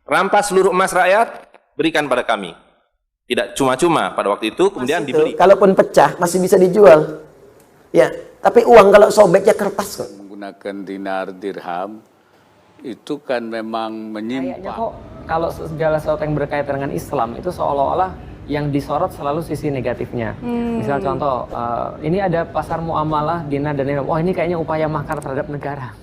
Rampas seluruh emas rakyat, berikan pada kami. Tidak cuma-cuma pada waktu itu, kemudian dibeli. Kalaupun pecah masih bisa dijual. Ya, tapi uang kalau sobeknya kertas kok. Menggunakan dinar dirham itu kan memang menyimpang. Kayaknya kok kalau segala sesuatu yang berkaitan dengan Islam itu seolah-olah yang disorot selalu sisi negatifnya. Misal contoh, ini ada pasar muamalah dinar dan dirham. Oh, ini kayaknya upaya makar terhadap negara.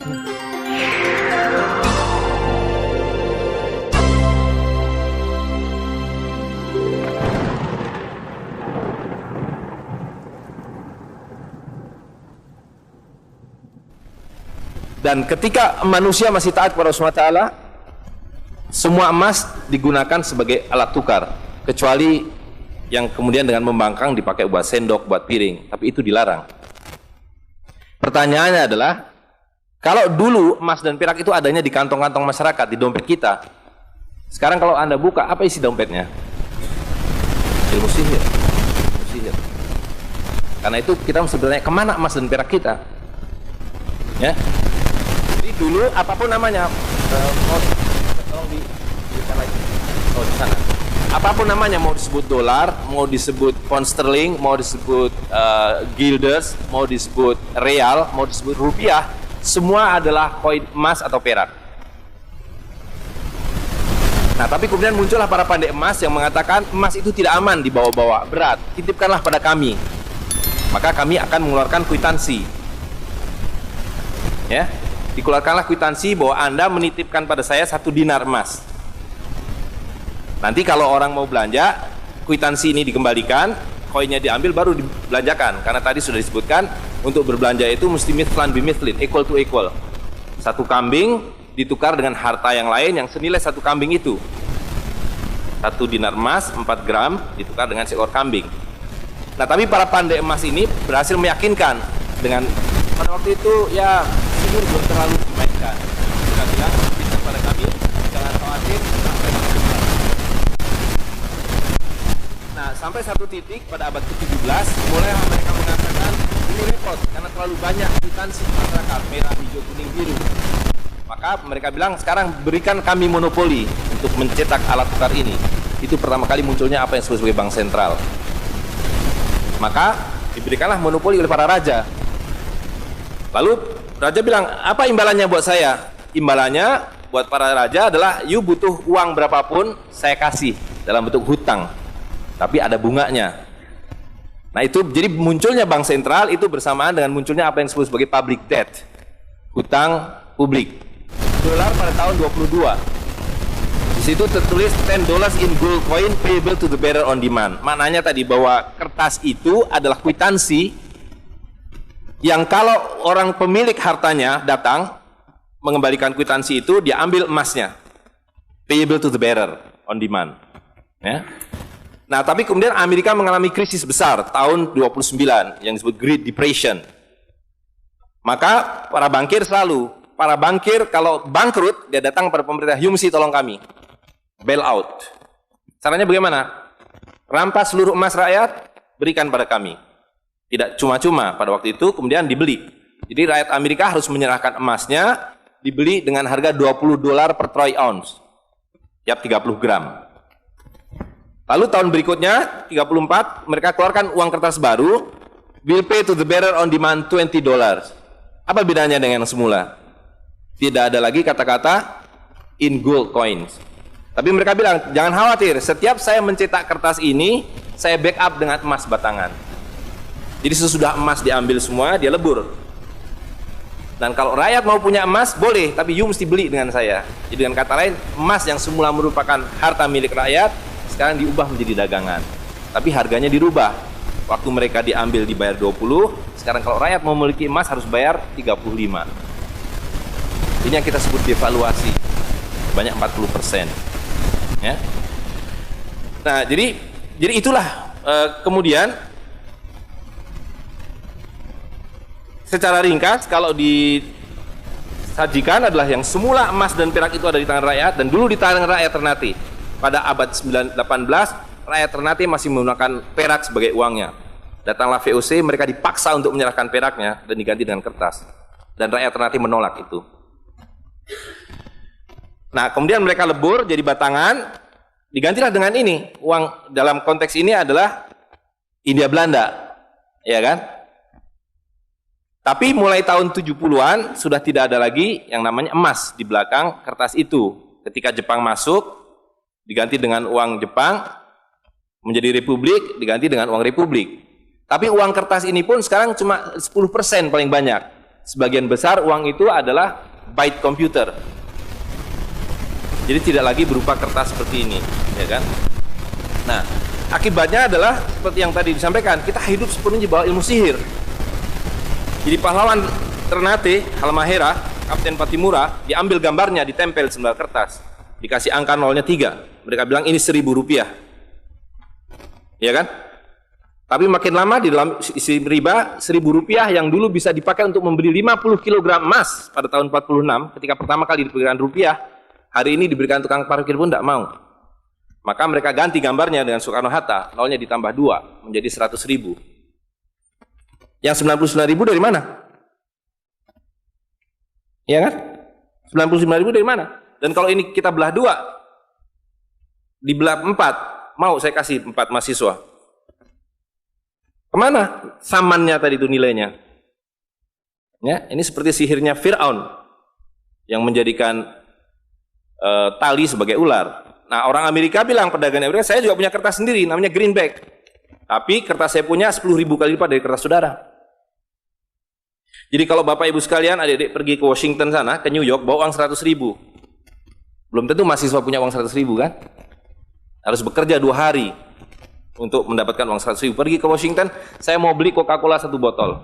Dan ketika manusia masih taat kepada Allah SWT, semua emas digunakan sebagai alat tukar, kecuali yang kemudian dengan membangkang dipakai buat sendok, buat piring, tapi itu dilarang. Pertanyaannya adalah, kalau dulu emas dan perak itu adanya di kantong-kantong masyarakat, di dompet kita, sekarang kalau Anda buka, apa isi dompetnya? Ilmu sihir. Ilmu sihir. Karena itu kita mesti bertanya, kemana emas dan perak kita? Ya. Dulu apapun namanya, tolong di sana. Apapun namanya, mau disebut dolar, mau disebut pound sterling, mau disebut guilders, mau disebut real, mau disebut rupiah, semua adalah koin emas atau perak. Nah, tapi kemudian muncullah para pandai emas yang mengatakan emas itu tidak aman dibawa-bawa, berat, titipkanlah pada kami. Maka kami akan mengeluarkan kwitansi. Ya. Dikeluarkanlah kwitansi bahwa Anda menitipkan pada saya 1 dinar emas. Nanti kalau orang mau belanja, kwitansi ini dikembalikan, koinnya diambil baru dibelanjakan. Karena tadi sudah disebutkan, untuk berbelanja itu mesti mithlan bimithlin, equal to equal. 1 kambing ditukar dengan harta yang lain yang senilai 1 kambing itu. 1 dinar emas 4 gram ditukar dengan seekor kambing. Nah, tapi para pandai emas ini berhasil meyakinkan dengan pada waktu itu ya sihir belum terlalu dimainkan. Mereka bilang, berikan pada kami, jangan khawatir. Nah, sampai satu titik pada abad ke-17 mulai mereka mengatakan ini repot karena terlalu banyak kwitansi masyarakat merah, hijau, kuning, biru. Maka mereka bilang sekarang berikan kami monopoli untuk mencetak alat tukar ini. Itu pertama kali munculnya apa yang disebut sebagai bank sentral. Maka diberikanlah monopoli oleh para raja. Lalu raja bilang, apa imbalannya buat saya? Imbalannya buat para raja adalah, you butuh uang berapapun, saya kasih dalam bentuk hutang. Tapi ada bunganya. Nah itu, jadi munculnya bank sentral itu bersamaan dengan munculnya apa yang disebut sebagai public debt. Hutang publik. Dolar pada tahun 22. Di situ tertulis $10 in gold coin payable to the bearer on demand. Maknanya tadi bahwa kertas itu adalah kwitansi yang kalau orang pemilik hartanya datang mengembalikan kwitansi itu, dia ambil emasnya, payable to the bearer on demand. Ya. Nah, tapi kemudian Amerika mengalami krisis besar tahun 29 yang disebut Great Depression. Maka para bankir kalau bangkrut, dia datang pada pemerintah, you mesti tolong kami, bail out. Caranya bagaimana? Rampas seluruh emas rakyat, berikan pada kami. Tidak cuma-cuma pada waktu itu, kemudian dibeli. Jadi rakyat Amerika harus menyerahkan emasnya, dibeli dengan harga $20 per troy ounce, tiap 30 gram. Lalu tahun berikutnya, 34, mereka keluarkan uang kertas baru, will pay to the bearer on demand $20. Apa bedanya dengan yang semula? Tidak ada lagi kata-kata in gold coins. Tapi mereka bilang, jangan khawatir, setiap saya mencetak kertas ini, saya backup dengan emas batangan. Jadi sesudah emas diambil semua, dia lebur. Dan kalau rakyat mau punya emas, boleh, tapi you mesti beli dengan saya. Jadi dengan kata lain, emas yang semula merupakan harta milik rakyat, sekarang diubah menjadi dagangan. Tapi harganya dirubah. Waktu mereka diambil dibayar 20, sekarang kalau rakyat mau memiliki emas harus bayar 35. Ini yang kita sebut devaluasi. Banyak 40%. Ya. Nah, jadi itulah kemudian secara ringkas, kalau disajikan adalah yang semula emas dan perak itu ada di tangan rakyat, dan dulu di tangan rakyat Ternate. Pada abad 18, rakyat Ternate masih menggunakan perak sebagai uangnya. Datanglah VOC, mereka dipaksa untuk menyerahkan peraknya dan diganti dengan kertas. Dan rakyat Ternate menolak itu. Nah, kemudian mereka lebur jadi batangan, digantilah dengan ini. Uang dalam konteks ini adalah Hindia Belanda, ya kan? Tapi mulai tahun 70-an sudah tidak ada lagi yang namanya emas di belakang kertas itu. Ketika Jepang masuk, diganti dengan uang Jepang, menjadi republik, diganti dengan uang republik. Tapi uang kertas ini pun sekarang cuma 10% paling banyak. Sebagian besar uang itu adalah byte computer. Jadi tidak lagi berupa kertas seperti ini, ya kan? Nah, akibatnya adalah seperti yang tadi disampaikan, kita hidup sepenuhnya di bawah ilmu sihir. Jadi pahlawan Ternate, Halmahera, Kapten Patimura, diambil gambarnya, ditempel di sebelah kertas, dikasih angka nolnya 3. Mereka bilang ini 1.000 rupiah, ya kan? Tapi makin lama di dalam isi riba, 1.000 rupiah yang dulu bisa dipakai untuk membeli 50 kg emas pada tahun 46, ketika pertama kali diberikan rupiah, hari ini diberikan tukang parkir pun tidak mau. Maka mereka ganti gambarnya dengan Soekarno-Hatta, nolnya ditambah 2, menjadi 100.000. Yang 99.000 dari mana? Ya kan? 99.000 dari mana? Dan kalau ini kita belah 2, dibelah 4, mau saya kasih 4 mahasiswa. Kemana samannya tadi itu nilainya? Ya, ini seperti sihirnya Fir'aun yang menjadikan tali sebagai ular. Nah, orang Amerika bilang, pedagang Amerika, saya juga punya kertas sendiri, namanya greenback. Tapi kertas saya punya 10.000 kali lipat dari kertas saudara. Jadi kalau Bapak Ibu sekalian, adik-adik pergi ke Washington sana, ke New York, bawa uang 100.000. Belum tentu mahasiswa punya uang 100.000 kan? Harus bekerja 2 hari untuk mendapatkan uang 100.000. Pergi ke Washington, saya mau beli Coca-Cola 1 botol.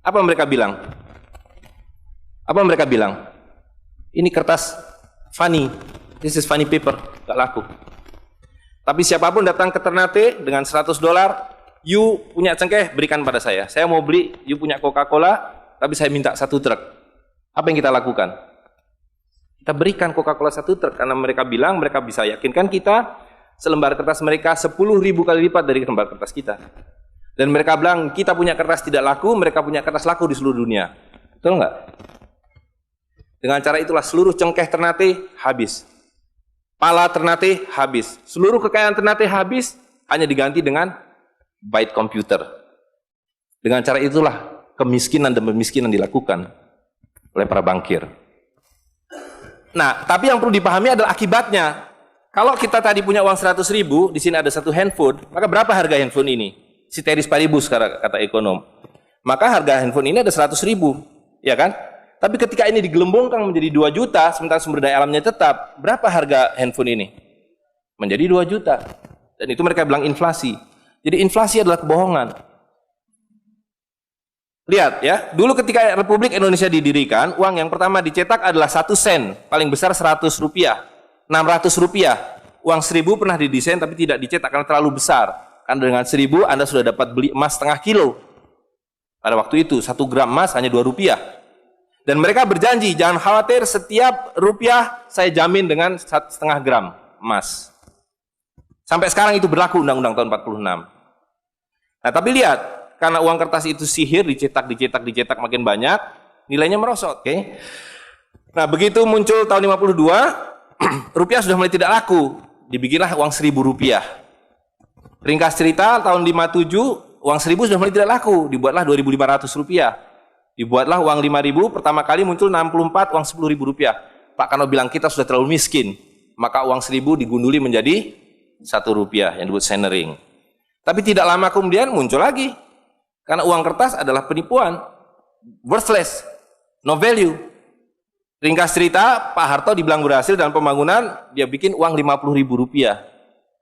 Apa mereka bilang? Apa mereka bilang? Ini kertas funny, this is funny paper, gak laku. Tapi siapapun datang ke Ternate dengan $100, you punya cengkeh, berikan pada saya. Saya mau beli, you punya Coca-Cola, tapi saya minta 1 truk. Apa yang kita lakukan? Kita berikan Coca-Cola 1 truk, karena mereka bilang, mereka bisa yakinkan kita, selembar kertas mereka 10.000 kali lipat dari lembar kertas kita. Dan mereka bilang, kita punya kertas tidak laku, mereka punya kertas laku di seluruh dunia. Betul nggak? Dengan cara itulah seluruh cengkeh Ternate habis. Pala Ternate habis. Seluruh kekayaan Ternate habis, hanya diganti dengan byte computer. Dengan cara itulah kemiskinan dan pemiskinan dilakukan oleh para bankir. Nah, tapi yang perlu dipahami adalah akibatnya. Kalau kita tadi punya uang 100.000, di sini ada 1 handphone, maka berapa harga handphone ini? Ceteris paribus kata ekonom. Maka harga handphone ini ada 100.000, ya kan? Tapi ketika ini digelembungkan menjadi 2 juta, sementara sumber daya alamnya tetap, berapa harga handphone ini? Menjadi 2 juta. Dan itu mereka bilang inflasi. Jadi inflasi adalah kebohongan. Lihat ya, dulu ketika Republik Indonesia didirikan, uang yang pertama dicetak adalah 1 sen, paling besar 100 rupiah, 600 rupiah. Uang 1.000 pernah didesain tapi tidak dicetak karena terlalu besar. Karena dengan 1.000 Anda sudah dapat beli emas setengah kilo. Pada waktu itu 1 gram emas hanya 2 rupiah. Dan mereka berjanji, jangan khawatir, setiap rupiah saya jamin dengan 1,5 gram emas. Sampai sekarang itu berlaku Undang-Undang tahun 46. Nah, tapi lihat, karena uang kertas itu sihir, dicetak makin banyak, nilainya merosot. Okay? Nah, begitu muncul tahun 52, rupiah sudah mulai tidak laku. Dibikinlah uang 1.000 rupiah. Ringkas cerita, tahun 57, uang 1.000 sudah mulai tidak laku. Dibuatlah 2.500 rupiah. Dibuatlah uang 5.000, pertama kali muncul 64, uang 10.000 rupiah. Pak Karno bilang kita sudah terlalu miskin, maka uang 1.000 digunduli menjadi 1 rupiah yang disebut senering. Tapi tidak lama kemudian muncul lagi, karena uang kertas adalah penipuan, worthless, no value. Ringkas cerita, Pak Harto dibilang berhasil dalam pembangunan, dia bikin uang 50.000 rupiah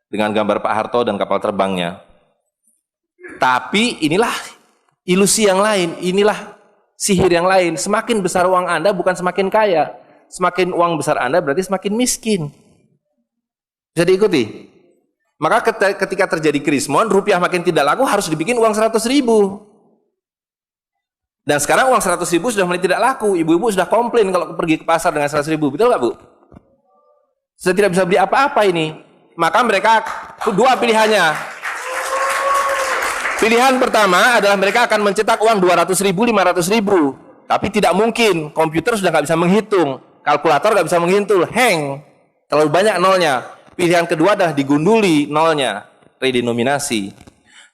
dengan gambar Pak Harto dan kapal terbangnya. Tapi inilah ilusi yang lain, inilah sihir yang lain. Semakin besar uang Anda bukan semakin kaya. Semakin uang besar Anda berarti semakin miskin. Bisa diikuti? Maka ketika terjadi krismon, rupiah makin tidak laku, harus dibikin uang 100.000. Dan sekarang uang 100.000 sudah mulai tidak laku. Ibu-ibu sudah komplain kalau pergi ke pasar dengan 100.000. Betul nggak, Bu? Sudah tidak bisa beli apa-apa ini. Maka mereka 2 pilihannya. Pilihan pertama adalah mereka akan mencetak uang 200.000, 500.000. Tapi tidak mungkin, komputer sudah nggak bisa menghitung, kalkulator nggak bisa menghitung, hang. Terlalu banyak nolnya. Pilihan kedua adalah digunduli nolnya, redenominasi.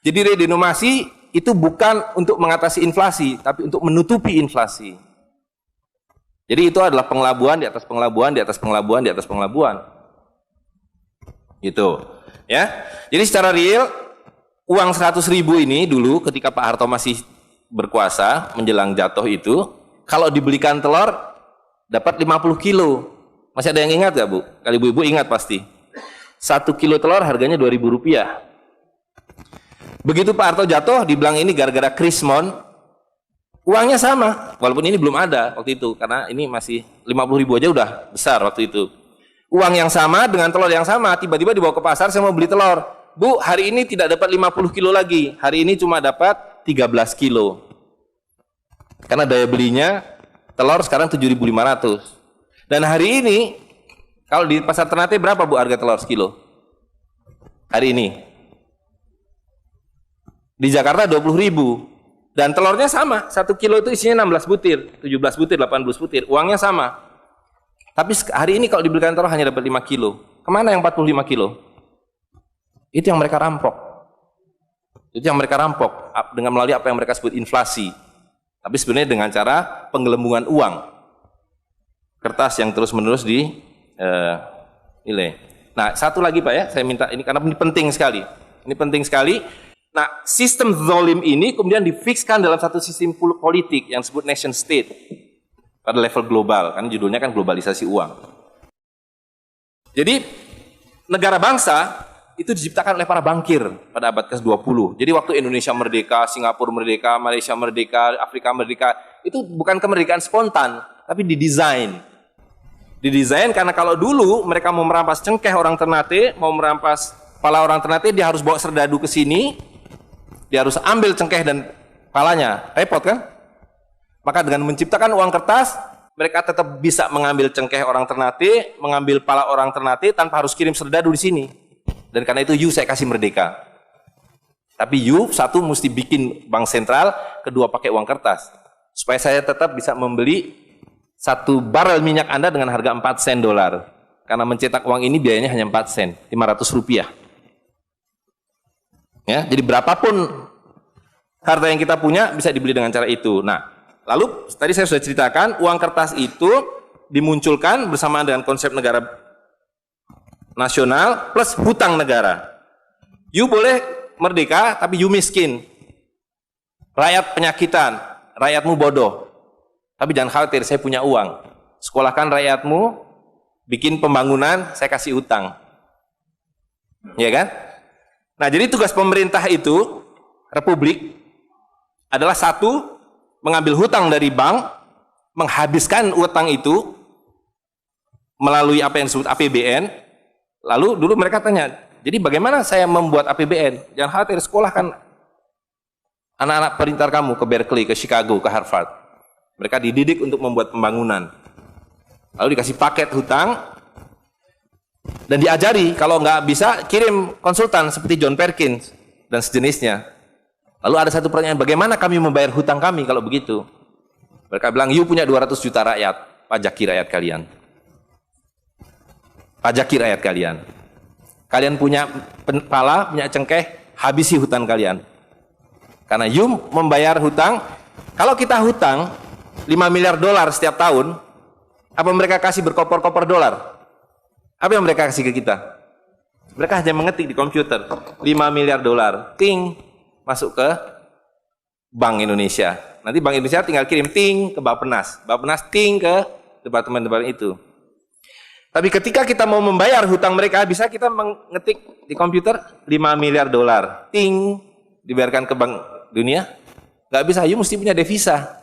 Jadi redenominasi itu bukan untuk mengatasi inflasi, tapi untuk menutupi inflasi. Jadi itu adalah pengelabuan di atas pengelabuan, di atas pengelabuan, di atas pengelabuan. Gitu. Ya. Jadi secara real, uang 100.000 ini dulu ketika Pak Harto masih berkuasa, menjelang jatuh itu, kalau dibelikan telur, dapat 50 kilo. Masih ada yang ingat gak, Bu? Kali ibu-ibu ingat pasti. 1 kilo telur harganya Rp2.000. Begitu Pak Harto jatuh, dibilang ini gara-gara Krismon, uangnya sama, walaupun ini belum ada waktu itu, karena ini masih 50.000 aja udah besar waktu itu. Uang yang sama dengan telur yang sama, tiba-tiba dibawa ke pasar, saya mau beli telur. Bu, hari ini tidak dapat 50 kilo lagi, hari ini cuma dapat 13 kilo. Karena daya belinya, telur sekarang 7.500. Dan hari ini, kalau di pasar Ternate berapa Bu harga telur sekilo? Hari ini. Di Jakarta 20.000. Dan telurnya sama, 1 kilo itu isinya 16 butir, 17 butir, 18 butir, uangnya sama. Tapi hari ini kalau dibelikan telur hanya dapat 5 kilo. Kemana yang 45 kilo? Itu yang mereka rampok. Itu yang mereka rampok dengan melalui apa yang mereka sebut inflasi. Tapi sebenarnya dengan cara penggelembungan uang. Kertas yang terus-menerus nilai. Nah, satu lagi Pak ya, saya minta ini karena ini penting sekali. Ini penting sekali. Nah, sistem zalim ini kemudian difikskan dalam satu sistem politik yang disebut nation state pada level global, kan judulnya kan globalisasi uang. Jadi negara bangsa itu diciptakan oleh para bankir pada abad ke-20. Jadi waktu Indonesia merdeka, Singapura merdeka, Malaysia merdeka, Afrika merdeka, itu bukan kemerdekaan spontan, tapi didesain. Didesain karena kalau dulu mereka mau merampas cengkeh orang Ternate, mau merampas kepala orang Ternate, dia harus bawa serdadu ke sini. Dia harus ambil cengkeh dan palanya, repot kan? Maka dengan menciptakan uang kertas, mereka tetap bisa mengambil cengkeh orang Ternate, mengambil pala orang Ternate tanpa harus kirim serdadu di sini. Dan karena itu saya kasih merdeka. Tapi satu mesti bikin bank sentral, kedua pakai uang kertas. Supaya saya tetap bisa membeli 1 barel minyak Anda dengan harga 4 sen dolar. Karena mencetak uang ini biayanya hanya 4 sen, 500 rupiah. Ya, jadi berapapun harta yang kita punya bisa dibeli dengan cara itu. Nah, lalu tadi saya sudah ceritakan uang kertas itu dimunculkan bersamaan dengan konsep negara nasional plus hutang negara. You boleh merdeka tapi you miskin. Rakyat penyakitan, rakyatmu bodoh. Tapi jangan khawatir, saya punya uang. Sekolahkan rakyatmu, bikin pembangunan, saya kasih hutang. Ya kan? Nah, jadi tugas pemerintah itu, republik, adalah satu, mengambil hutang dari bank, menghabiskan utang itu, melalui apa yang disebut APBN. Lalu dulu mereka tanya, jadi bagaimana saya membuat APBN? Jangan khawatir, sekolahkan anak-anak pintar kamu ke Berkeley, ke Chicago, ke Harvard. Mereka dididik untuk membuat pembangunan. Lalu dikasih paket hutang, dan diajari, kalau nggak bisa, kirim konsultan seperti John Perkins dan sejenisnya. Lalu ada satu pertanyaan, bagaimana kami membayar hutang kami kalau begitu? Mereka bilang, you punya 200 juta rakyat, pajaki rakyat kalian. Pajaki rakyat kalian. Kalian punya pala, punya cengkeh, habisi hutang kalian. Karena you membayar hutang, kalau kita hutang 5 miliar dolar setiap tahun, apa mereka kasih berkoper-koper dolar? Apa yang mereka kasih ke kita? Mereka hanya mengetik di komputer 5 miliar dolar, ting, masuk ke Bank Indonesia. Nanti Bank Indonesia tinggal kirim ting ke Bappenas, Bappenas ting ke departemen-departemen itu. Tapi ketika kita mau membayar hutang mereka, bisa kita mengetik di komputer 5 miliar dolar, ting, dibayarkan ke Bank Dunia? Nggak bisa, you mesti punya devisa.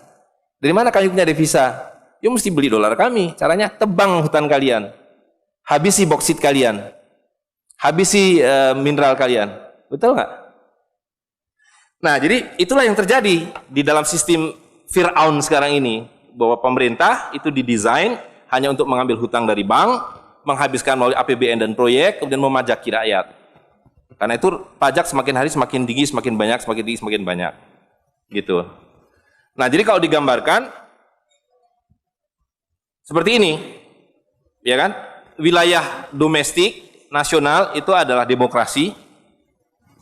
Dari mana kami punya devisa? You mesti beli dolar kami. Caranya tebang hutang kalian. Habisi boksit kalian, habisi mineral kalian, betul nggak? Nah, jadi itulah yang terjadi di dalam sistem Fir'aun sekarang ini, bahwa pemerintah itu didesain hanya untuk mengambil hutang dari bank, menghabiskan melalui APBN dan proyek, kemudian memajaki rakyat. Karena itu pajak semakin hari semakin tinggi, semakin banyak, semakin tinggi, semakin banyak, gitu. Nah, jadi kalau digambarkan seperti ini, ya kan? wilayah domestik nasional itu adalah demokrasi.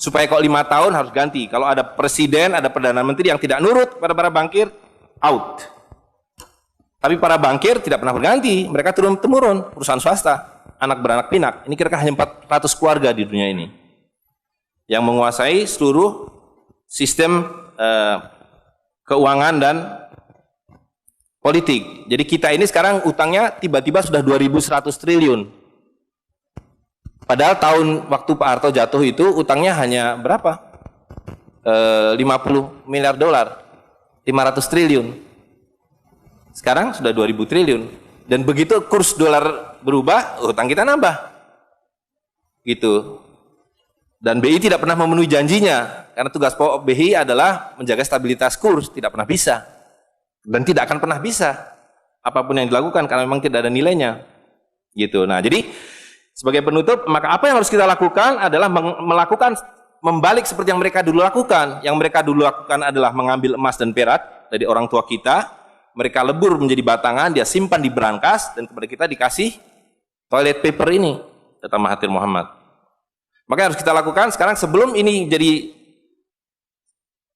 Supaya kalau 5 tahun harus ganti. Kalau ada presiden, ada perdana menteri yang tidak nurut pada para bankir, out. Tapi para bankir tidak pernah berganti. Mereka turun-temurun, perusahaan swasta, anak beranak pinak. Ini kira-kira hanya 400 keluarga di dunia ini yang menguasai seluruh sistem keuangan dan politik. Jadi kita ini sekarang utangnya tiba-tiba sudah 2.100 triliun. Padahal tahun waktu Pak Harto jatuh itu utangnya hanya berapa? 50 miliar dolar, 500 triliun. Sekarang sudah 2.000 triliun. Dan begitu kurs dolar berubah, utang kita nambah. Gitu. Dan BI tidak pernah memenuhi janjinya, karena tugas pokok BI adalah menjaga stabilitas kurs, tidak pernah bisa. Dan tidak akan pernah bisa. Apapun yang dilakukan, karena memang tidak ada nilainya. Gitu. Nah, jadi sebagai penutup, maka apa yang harus kita lakukan adalah membalik seperti yang mereka dulu lakukan. Yang mereka dulu lakukan adalah mengambil emas dan perak dari orang tua kita, mereka lebur menjadi batangan, dia simpan di berangkas, dan kepada kita dikasih toilet paper ini, kata Mahathir Muhammad. Maka yang harus kita lakukan sekarang sebelum ini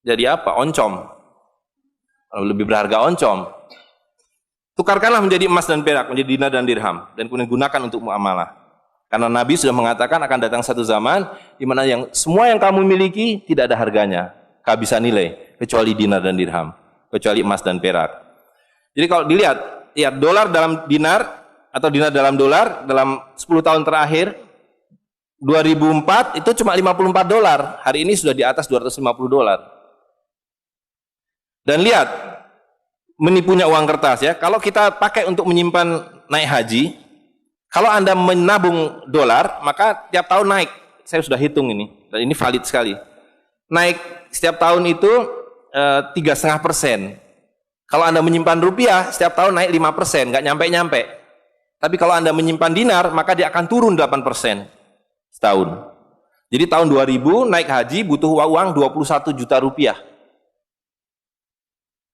jadi apa? Oncom. Lebih berharga oncom. Tukarkanlah menjadi emas dan perak, menjadi dinar dan dirham, dan kemudian gunakan untuk muamalah. Karena Nabi sudah mengatakan akan datang satu zaman di mana semua yang kamu miliki tidak ada harganya, kehabisan nilai, kecuali dinar dan dirham, kecuali emas dan perak. Jadi kalau dilihat, ya dolar dalam dinar atau dinar dalam dolar dalam 10 tahun terakhir 2004 itu cuma 54 dolar, hari ini sudah di atas 250 dolar. Dan lihat, menipunya uang kertas ya, kalau kita pakai untuk menyimpan naik haji, kalau Anda menabung dolar, maka tiap tahun naik. Saya sudah hitung ini, dan ini valid sekali. Naik setiap tahun itu 3,5%. Kalau Anda menyimpan rupiah, setiap tahun naik 5%, nggak nyampe-nyampe. Tapi kalau Anda menyimpan dinar, maka dia akan turun 8% setahun. Jadi tahun 2000 naik haji butuh uang 21 juta rupiah.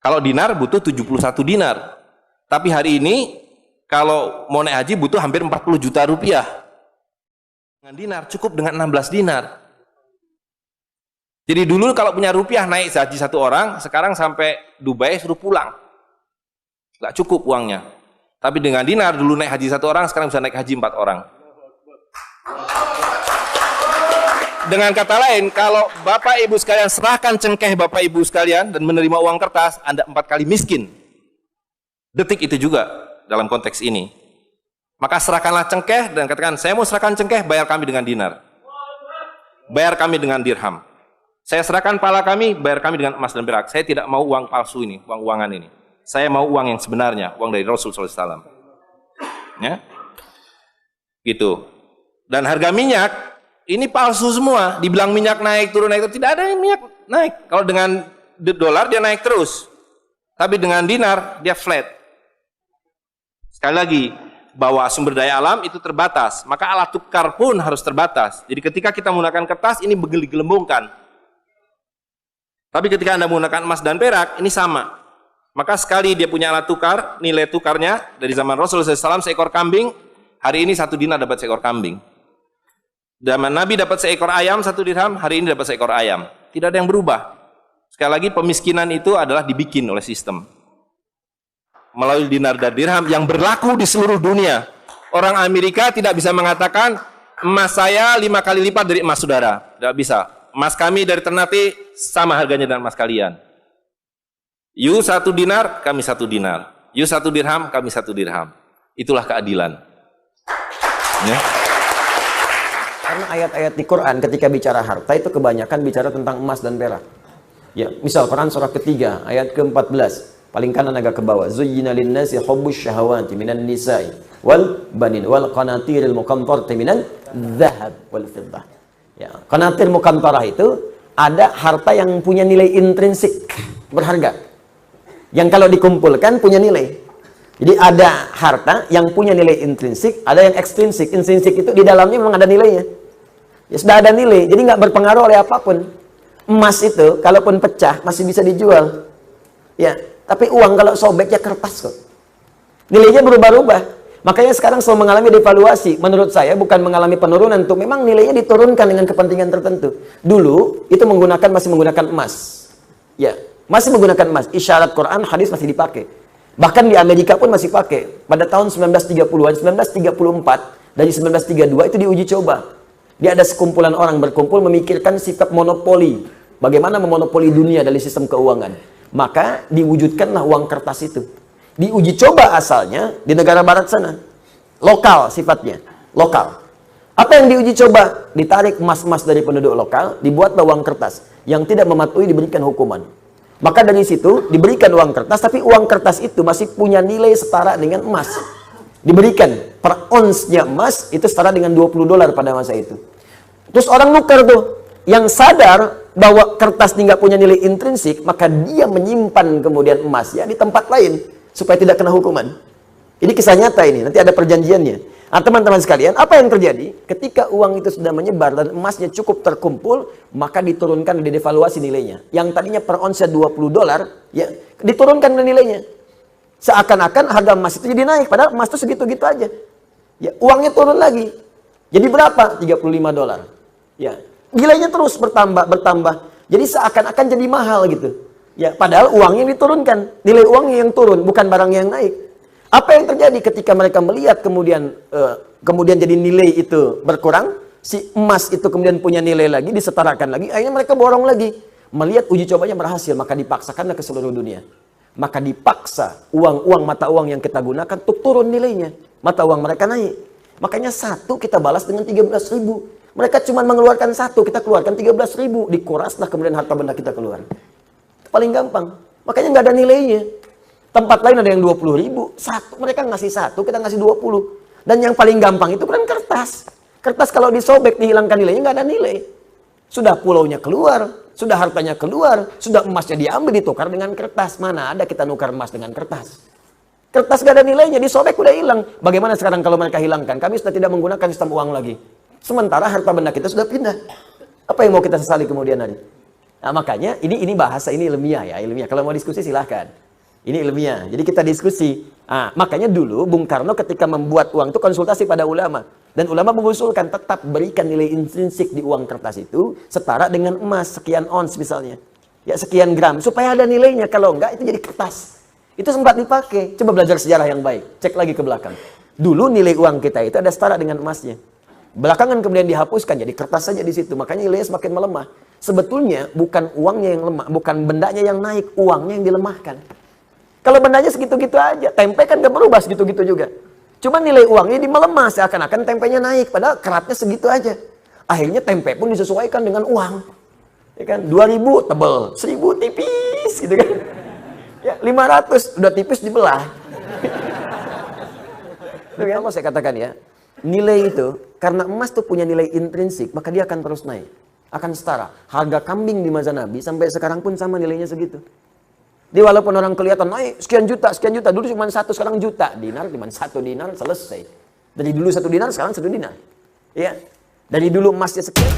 Kalau dinar butuh 71 dinar. Tapi hari ini kalau mau naik haji butuh hampir 40 juta rupiah. Dengan dinar cukup dengan 16 dinar. Jadi dulu kalau punya rupiah naik haji satu orang, sekarang sampai Dubai suruh pulang. Nggak cukup uangnya. Tapi dengan dinar dulu naik haji satu orang, sekarang bisa naik haji 4 orang. Dengan kata lain, kalau Bapak Ibu sekalian serahkan cengkeh Bapak Ibu sekalian dan menerima uang kertas, Anda 4 kali miskin. Detik itu juga dalam konteks ini. Maka serahkanlah cengkeh dan katakan, saya mau serahkan cengkeh, bayar kami dengan dinar. Bayar kami dengan dirham. Saya serahkan pala kami, bayar kami dengan emas dan perak. Saya tidak mau uang palsu ini, uang-uangan ini. Saya mau uang yang sebenarnya, uang dari Rasul SAW. Ya? Gitu. Dan harga minyak, ini palsu semua. Dibilang minyak naik, turun, naik, tidak ada yang minyak naik. Kalau dengan dolar, dia naik terus. Tapi dengan dinar, dia flat. Sekali lagi, bahwa sumber daya alam itu terbatas, maka alat tukar pun harus terbatas. Jadi ketika kita menggunakan kertas, ini digelembungkan. Tapi ketika Anda menggunakan emas dan perak, ini sama. Maka sekali dia punya alat tukar, nilai tukarnya dari zaman Rasulullah SAW seekor kambing, hari ini 1 dinar dapat seekor kambing. Zaman Nabi dapat seekor ayam 1 dirham, hari ini dapat seekor ayam. Tidak ada yang berubah. Sekali lagi, pemiskinan itu adalah dibikin oleh sistem. Melalui dinar dan dirham yang berlaku di seluruh dunia. Orang Amerika tidak bisa mengatakan emas saya 5 kali lipat dari emas saudara. Tidak bisa. Emas kami dari Ternate sama harganya dengan emas kalian. You 1 dinar, kami 1 dinar. You 1 dirham, kami 1 dirham. Itulah keadilan. Ya. Karena ayat-ayat di Quran ketika bicara harta itu kebanyakan bicara tentang emas dan perak. Ya, misal Quran surah ketiga ayat ke-14. Paling kanan agak ke bawah. Zuyyina lin-nasi hubbus syahawati minan nisa'i wal banin wal qanatiril muqantarati minal dzahab wal fiddah. Ya, qanatir muqantarah itu ada harta yang punya nilai intrinsik, berharga. Yang kalau dikumpulkan punya nilai. Jadi ada harta yang punya nilai intrinsik, ada yang ekstrinsik. Intrinsik itu di dalamnya memang ada nilainya. Ya sudah ada nilai, jadi nggak berpengaruh oleh apapun. Emas itu kalaupun pecah masih bisa dijual. Ya. Tapi uang kalau sobek ya kertas kok. Nilainya berubah-ubah. Makanya sekarang selalu mengalami devaluasi. Menurut saya bukan mengalami penurunan tuh, memang nilainya diturunkan dengan kepentingan tertentu. Dulu itu masih menggunakan emas. Ya, masih menggunakan emas. Isyarat Quran, hadis masih dipakai. Bahkan di Amerika pun masih pakai. Pada tahun 1930-an, 1934 dari 1932 itu diuji coba. Dia ada sekumpulan orang berkumpul memikirkan sikap monopoli. Bagaimana memonopoli dunia dari sistem keuangan. Maka diwujudkanlah uang kertas itu. Diuji coba asalnya di negara barat sana. Lokal sifatnya. Lokal. Apa yang diuji coba? Ditarik emas-emas dari penduduk lokal, dibuatlah uang kertas. Yang tidak mematuhi diberikan hukuman. Maka dari situ diberikan uang kertas, tapi uang kertas itu masih punya nilai setara dengan emas. Diberikan per onsnya emas itu setara dengan $20 pada masa itu. Terus orang nukar tuh. Yang sadar bahwa kertas ini nggak punya nilai intrinsik, maka dia menyimpan kemudian emasnya di tempat lain. Supaya tidak kena hukuman. Ini kisah nyata ini, nanti ada perjanjiannya. Nah, teman-teman sekalian, apa yang terjadi? Ketika uang itu sudah menyebar dan emasnya cukup terkumpul, maka diturunkan, didevaluasi nilainya. Yang tadinya per onsnya $20, ya, diturunkan nilainya. Seakan-akan harga emas itu jadi naik, padahal emas itu segitu-gitu aja. Ya, uangnya turun lagi. Jadi berapa? $35. Ya, nilainya terus bertambah. Jadi seakan-akan jadi mahal gitu. Ya, padahal uangnya diturunkan, nilai uangnya yang turun, bukan barang yang naik. Apa yang terjadi ketika mereka melihat kemudian jadi nilai itu berkurang, si emas itu kemudian punya nilai lagi, disetarakan lagi, akhirnya mereka borong lagi. Melihat uji cobanya berhasil, maka dipaksakanlah ke seluruh dunia. Maka dipaksa mata uang yang kita gunakan untuk turun nilainya. Mata uang mereka naik. Makanya satu kita balas dengan 13.000. Mereka cuma mengeluarkan satu, kita keluarkan 13.000. Dikuraslah kemudian harta benda kita keluar. Paling gampang. Makanya nggak ada nilainya. Tempat lain ada yang 20.000. Mereka ngasih satu, kita ngasih 20. Dan yang paling gampang itu kan kertas. Kertas kalau disobek, dihilangkan nilainya, nggak ada nilai. Sudah pulaunya keluar, sudah hartanya keluar, sudah emasnya diambil, ditukar dengan kertas. Mana ada kita nukar emas dengan kertas? Kertas nggak ada nilainya, disobek udah hilang. Bagaimana sekarang kalau mereka hilangkan? Kami sudah tidak menggunakan sistem uang lagi. Sementara harta benda kita sudah pindah. Apa yang mau kita sesali kemudian hari? Nah, makanya ini bahasa, ini ilmiah ya, ilmiah. Kalau mau diskusi silahkan. Ini ilmiah. Jadi kita diskusi. Nah, makanya dulu Bung Karno ketika membuat uang itu konsultasi pada ulama. Dan ulama mengusulkan tetap berikan nilai intrinsik di uang kertas itu setara dengan emas sekian ons misalnya. Ya sekian gram supaya ada nilainya. Kalau enggak itu jadi kertas. Itu sempat dipakai. Coba belajar sejarah yang baik. Cek lagi ke belakang. Dulu nilai uang kita itu ada setara dengan emasnya. Belakangan kemudian dihapuskan jadi kertas saja di situ. Makanya nilainya semakin melemah. Sebetulnya bukan uangnya yang lemah, bukan bendanya yang naik, uangnya yang dilemahkan. Kalau bendanya segitu-gitu aja, tempe kan gak berubah segitu-gitu juga. Cuma nilai uangnya melemah, seakan-akan tempenya naik, padahal keratnya segitu aja. Akhirnya tempe pun disesuaikan dengan uang. Ya kan, 2.000 tebel, 1.000 tipis gitu kan. Ya, 500 udah tipis dibelah. Itu kan saya katakan ya, nilai itu karena emas tuh punya nilai intrinsik, maka dia akan terus naik. Akan setara. Harga kambing di masa Nabi sampai sekarang pun sama nilainya segitu. Jadi walaupun orang kelihatan naik sekian juta, dulu cuma 1, sekarang juta. Dinar cuma 1 dinar selesai. Dari dulu 1 dinar, sekarang 1 dinar. Ya. Dari dulu emasnya sekian.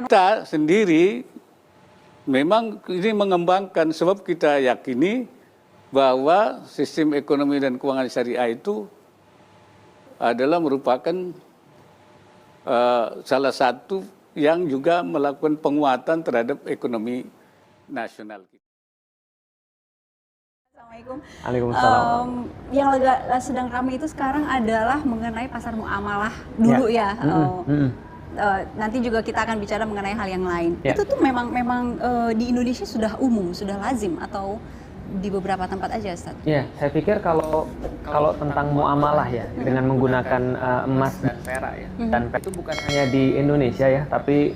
Kita sendiri memang ini mengembangkan, sebab kita yakini bahwa sistem ekonomi dan keuangan syariah itu adalah merupakan salah satu yang juga melakukan penguatan terhadap ekonomi nasional kita. Assalamualaikum. Waalaikumsalam. Yang sedang ramai itu sekarang adalah mengenai pasar muamalah dulu ya. Nanti juga kita akan bicara mengenai hal yang lain. Ya. Itu tuh memang di Indonesia sudah umum, sudah lazim atau di beberapa tempat aja, Ustaz? Ya, saya pikir kalau tentang muamalah ya, dengan menggunakan emas dan perak ya, dan perak itu bukan hanya di Indonesia ya, tapi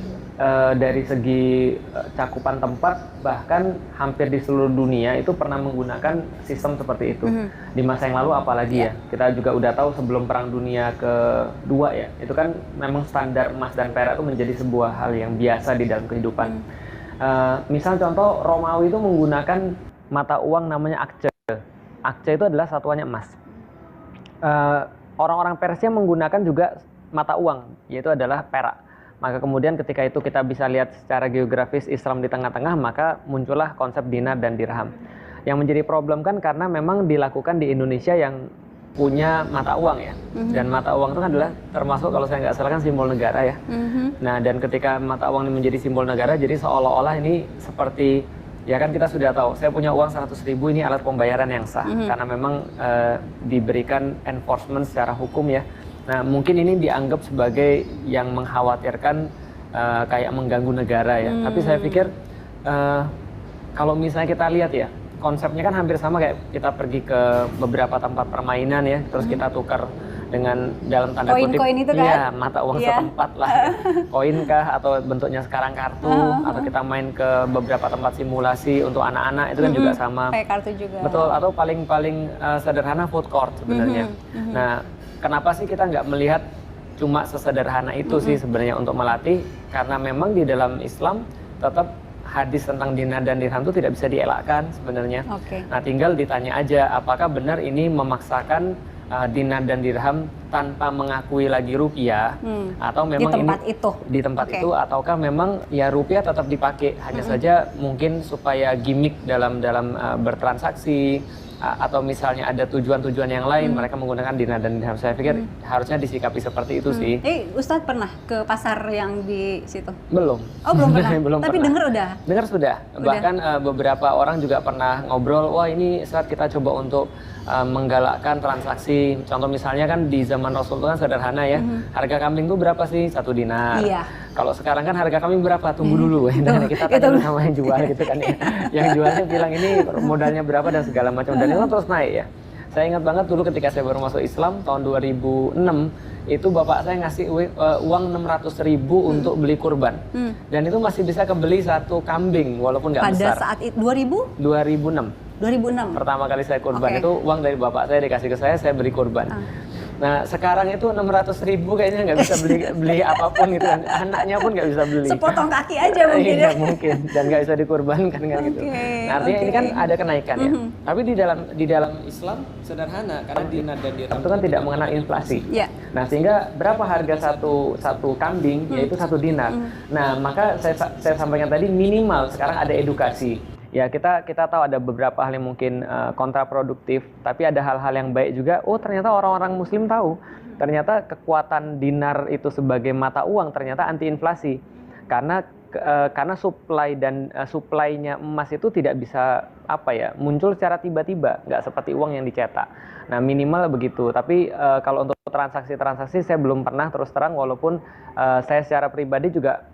dari segi cakupan tempat bahkan hampir di seluruh dunia itu pernah menggunakan sistem seperti itu. Di masa yang lalu apalagi ya, kita juga udah tahu sebelum Perang Dunia Kedua ya, itu kan memang standar emas dan perak itu menjadi sebuah hal yang biasa di dalam kehidupan. Misal contoh Romawi itu menggunakan mata uang namanya akce. Akce itu adalah satuannya emas. Orang-orang Persia menggunakan juga mata uang, yaitu adalah perak. Maka kemudian ketika itu kita bisa lihat secara geografis Islam di tengah-tengah, maka muncullah konsep dinar dan dirham. Yang menjadi problem kan karena memang dilakukan di Indonesia yang punya mata uang ya. Dan mata uang itu kan adalah termasuk kalau saya nggak salah kan simbol negara ya. Nah dan ketika mata uang ini menjadi simbol negara, jadi seolah-olah ini seperti ya kan kita sudah tahu, saya punya uang 100.000 ini alat pembayaran yang sah karena memang diberikan enforcement secara hukum ya. Nah mungkin ini dianggap sebagai yang mengkhawatirkan kayak mengganggu negara ya. Tapi saya pikir kalau misalnya kita lihat ya, konsepnya kan hampir sama kayak kita pergi ke beberapa tempat permainan ya, terus kita tukar dengan dalam tanda kutip koin-koin itu kan? Ya, mata uang setempat lah ya. Koin kah atau bentuknya sekarang kartu atau kita main ke beberapa tempat simulasi untuk anak-anak itu kan juga sama. Kayak kartu juga. Betul, atau paling sederhana food court sebenarnya. Nah, kenapa sih kita nggak melihat cuma sesederhana itu sih sebenarnya untuk melatih? Karena memang di dalam Islam tetap hadis tentang dinar dan dirham itu tidak bisa dielakkan sebenarnya. Nah, tinggal ditanya aja apakah benar ini memaksakan dinar dan dirham tanpa mengakui lagi rupiah atau memang di tempat ini itu di tempat itu ataukah memang ya rupiah tetap dipakai hanya saja mungkin supaya gimmick dalam bertransaksi atau misalnya ada tujuan-tujuan yang lain mereka menggunakan dinar dan dirham. Saya pikir harusnya disikapi seperti itu sih. Ustadz pernah ke pasar yang di situ? Belum. Oh belum pernah. Belum tapi pernah. dengar udah. Dengar sudah. Bahkan beberapa orang juga pernah ngobrol, wah ini saat kita coba untuk menggalakkan transaksi. Contoh misalnya kan di zaman Rasul itu kan sederhana ya. Harga kambing itu berapa sih? 1 dinar. Iya. Kalau sekarang kan harga kambing berapa? Tunggu dulu. Dan kita tanya sama yang jual gitu kan ya. Yang jualnya bilang ini modalnya berapa dan segala macam. Dan itu terus naik ya. Saya ingat banget dulu ketika saya baru masuk Islam tahun 2006 itu bapak saya ngasih uang 600.000 untuk beli kurban. Dan itu masih bisa kebeli 1 kambing walaupun nggak besar. Pada saat itu 2006. 2006. Pertama kali saya kurban itu uang dari bapak saya dikasih ke saya beli kurban. Nah sekarang itu 600.000 kayaknya nggak bisa beli apapun gitu kan. Anaknya pun nggak bisa beli. Sepotong kaki aja mungkin ya. Mungkin dan nggak bisa dikurbankan kan gitu. Nah, artinya ini kan ada kenaikan ya. Tapi di dalam Islam sederhana karena dinar dan dirham itu kan tidak mengenal inflasi. Nah sehingga berapa harga satu kambing yaitu 1 dinar. Nah maka saya sampaikan tadi minimal sekarang ada edukasi. Ya kita tahu ada beberapa hal yang mungkin kontraproduktif, tapi ada hal-hal yang baik juga. Oh ternyata orang-orang Muslim tahu, ternyata kekuatan dinar itu sebagai mata uang ternyata anti inflasi, karena supply dan supply-nya emas itu tidak bisa muncul secara tiba-tiba, nggak seperti uang yang dicetak. Nah minimal begitu. Tapi kalau untuk transaksi saya belum pernah terus terang, walaupun saya secara pribadi juga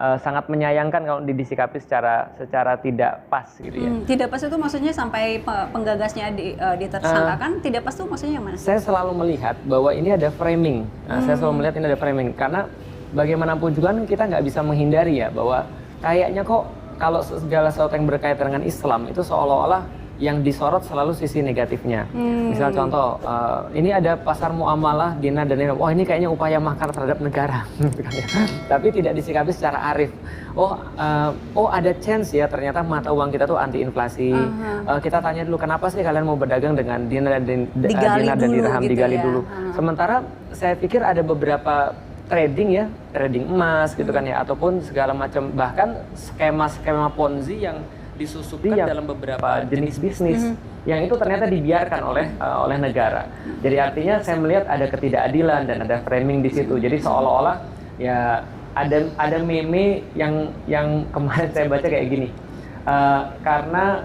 sangat menyayangkan kalau disikapi secara tidak pas gitu ya. Tidak pas itu maksudnya sampai penggagasnya ditersangkakan, tidak pas itu maksudnya yang mana? Saya selalu melihat bahwa ini ada framing. Saya selalu melihat ini ada framing karena bagaimanapun juga kita nggak bisa menghindari ya bahwa kayaknya kok kalau segala sesuatu yang berkaitan dengan Islam itu seolah-olah yang disorot selalu sisi negatifnya. Misal contoh, ini ada pasar muamalah dinar dan dirham. Oh ini kayaknya upaya makar terhadap negara. Tapi tidak disikapi secara arif. Oh ada chance ya ternyata mata uang kita tuh anti inflasi. Kita tanya dulu kenapa sih kalian mau berdagang dengan dinar dan dirham, digali gitu dulu. Sementara saya pikir ada beberapa trading emas gitu kan ya, ataupun segala macam, bahkan skema-skema Ponzi yang disusupkan dalam beberapa jenis bisnis yang itu ternyata dibiarkan oleh negara. Jadi artinya saya melihat ada ketidakadilan dan ada framing di situ. Jadi seolah-olah ya ada meme yang kemarin saya baca kayak gini, karena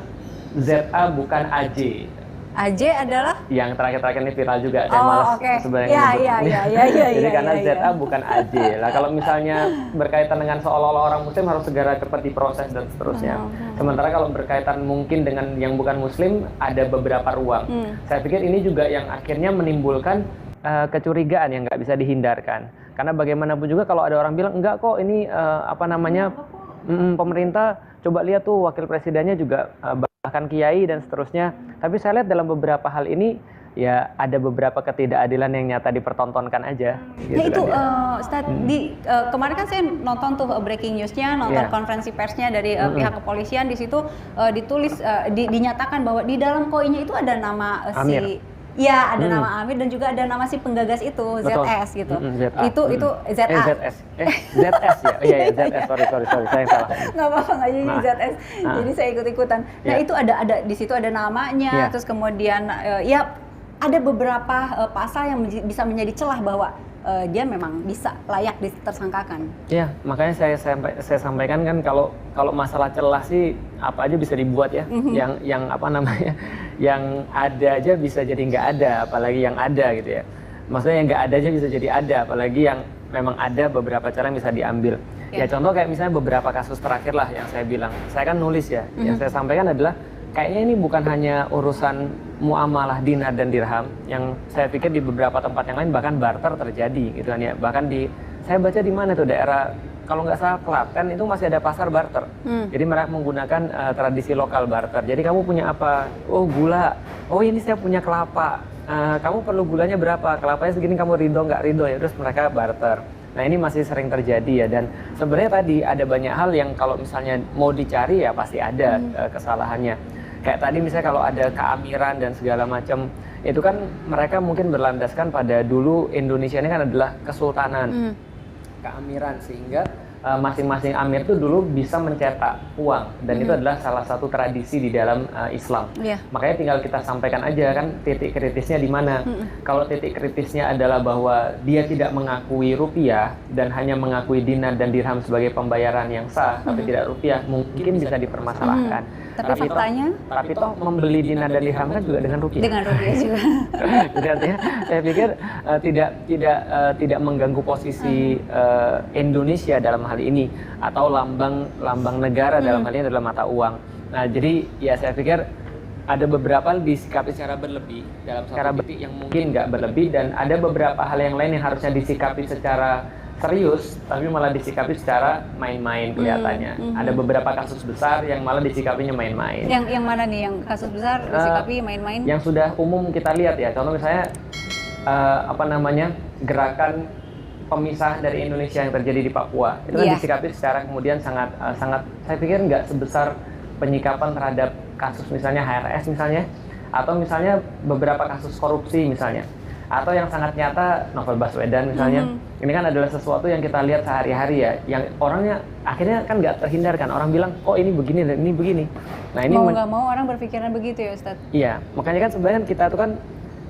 ZA bukan AJ. AJ adalah Yang terakhir-terakhir ini viral juga, saya malas sebenarnya nyebut. Jadi karena ZA bukan AJ. Lah kalau misalnya berkaitan dengan seolah-olah orang muslim harus segera cepat diproses dan seterusnya. Sementara kalau berkaitan mungkin dengan yang bukan muslim ada beberapa ruang. Saya pikir ini juga yang akhirnya menimbulkan kecurigaan yang nggak bisa dihindarkan. Karena bagaimanapun juga kalau ada orang bilang enggak kok ini pemerintah, coba lihat tuh wakil presidennya juga bahkan kiai dan seterusnya. Tapi saya lihat dalam beberapa hal ini ya ada beberapa ketidakadilan yang nyata dipertontonkan aja. Gitu itu kan, kemarin kan saya nonton tuh breaking newsnya, nonton konferensi persnya dari pihak kepolisian. Di situ ditulis dinyatakan bahwa di dalam koinnya itu ada nama Amir. Iya, ada nama Amir dan juga ada nama si penggagas itu, ZS gitu. Itu ZA. ZS ya. Iya, ZS. Sorry, saya salah. Nggak apa-apa, nggak jadi ZS. Jadi saya ikut-ikutan. Nah, itu ada di situ ada namanya, terus kemudian ya ada beberapa pasal yang bisa menjadi celah bahwa dia memang bisa layak ditersangkakan. Iya, makanya saya sampaikan kan kalau masalah celah sih apa aja bisa dibuat ya. Yang apa namanya? Yang ada aja bisa jadi nggak ada, apalagi yang ada gitu ya. Maksudnya yang nggak ada aja bisa jadi ada, apalagi yang memang ada beberapa cara yang bisa diambil. Ya contoh kayak misalnya beberapa kasus terakhir lah yang saya bilang. Saya kan nulis ya, yang saya sampaikan adalah kayaknya ini bukan hanya urusan muamalah dinar dan dirham, yang saya pikir di beberapa tempat yang lain bahkan barter terjadi gitu kan ya. Bahkan saya baca di mana tuh daerah, kalau nggak salah Klaten itu masih ada pasar barter. Jadi mereka menggunakan tradisi lokal barter. Jadi kamu punya apa? Oh gula. Oh ini saya punya kelapa. Kamu perlu gulanya berapa? Kelapanya segini, kamu ridho nggak ridho ya? Terus mereka barter. Nah ini masih sering terjadi ya, dan sebenarnya tadi ada banyak hal yang kalau misalnya mau dicari ya pasti ada kesalahannya. Kayak tadi misalnya kalau ada keamiran dan segala macam, itu kan mereka mungkin berlandaskan pada dulu Indonesia ini kan adalah kesultanan, keamiran, sehingga masing-masing amir itu dulu bisa mencetak uang, dan itu adalah salah satu tradisi di dalam Islam. Makanya tinggal kita sampaikan aja kan titik kritisnya di mana. Kalau titik kritisnya adalah bahwa dia tidak mengakui rupiah dan hanya mengakui dinar dan dirham sebagai pembayaran yang sah, tapi tidak rupiah, mungkin bisa dipermasalahkan. Tapi faktanya? Tapi toh membeli dinar dan dirham kan juga dengan rupiah. Dengan rupiah juga. Jadi artinya saya pikir tidak mengganggu posisi Indonesia dalam hal ini, atau lambang negara dalam hal ini adalah mata uang. Nah jadi ya saya pikir ada beberapa disikapi secara berlebih dalam satu titik yang mungkin nggak berlebih, dan ada beberapa hal yang lain yang harusnya disikapi secara serius tapi malah disikapi secara main-main kelihatannya. Ada beberapa kasus besar yang malah disikapinya main-main. Yang mana nih yang kasus besar disikapi main-main? Yang sudah umum kita lihat ya, contoh misalnya gerakan pemisah dari Indonesia yang terjadi di Papua, itu kan disikapi secara kemudian sangat saya pikir nggak sebesar penyikapan terhadap kasus misalnya HRS misalnya, atau misalnya beberapa kasus korupsi misalnya, atau yang sangat nyata Novel Baswedan misalnya. Ini kan adalah sesuatu yang kita lihat sehari-hari ya, yang orangnya akhirnya kan nggak terhindarkan, orang bilang oh ini begini dan ini begini. Nah ini mau nggak mau orang berpikiran begitu ya Ustadz? Iya, makanya kan sebenarnya kita itu kan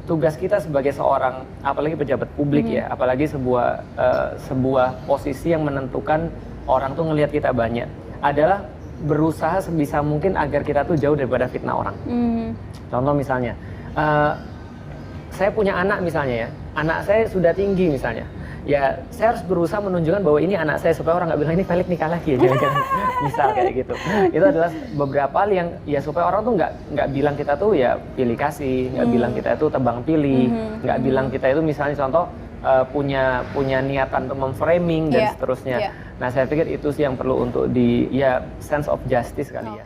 tugas kita sebagai seorang, apalagi pejabat publik ya, apalagi sebuah posisi yang menentukan orang tuh ngelihat kita banyak, adalah berusaha sebisa mungkin agar kita tuh jauh daripada fitnah orang. Contoh misalnya, saya punya anak misalnya ya, anak saya sudah tinggi misalnya, ya saya harus berusaha menunjukkan bahwa ini anak saya, supaya orang nggak bilang ini Felix nikah lagi ya, jangan-jangan misal kayak gitu. Itu adalah beberapa hal yang ya supaya orang tuh nggak bilang kita tuh ya pilih kasih, nggak bilang kita itu tebang pilih, nggak bilang kita itu misalnya contoh punya niatan untuk memframing dan seterusnya. Nah saya pikir itu sih yang perlu untuk sense of justice kali ya.